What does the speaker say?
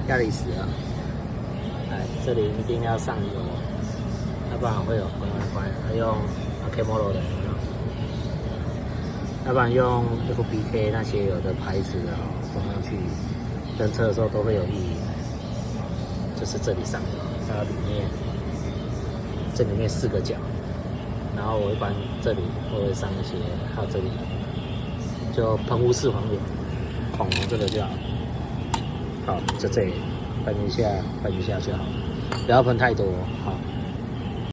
压力死了。哎，这里一定要上油，要不然会有关。用 Camolo 的，要不然用 FBK 那些有的牌子的装上去，登车的时候都会有异音。就是这里上油，它这里面4个角，然后我一般这里会上一些，还有这里就喷雾式黄油，孔这个就好。好，就这里喷一下就好，不要喷太多。好，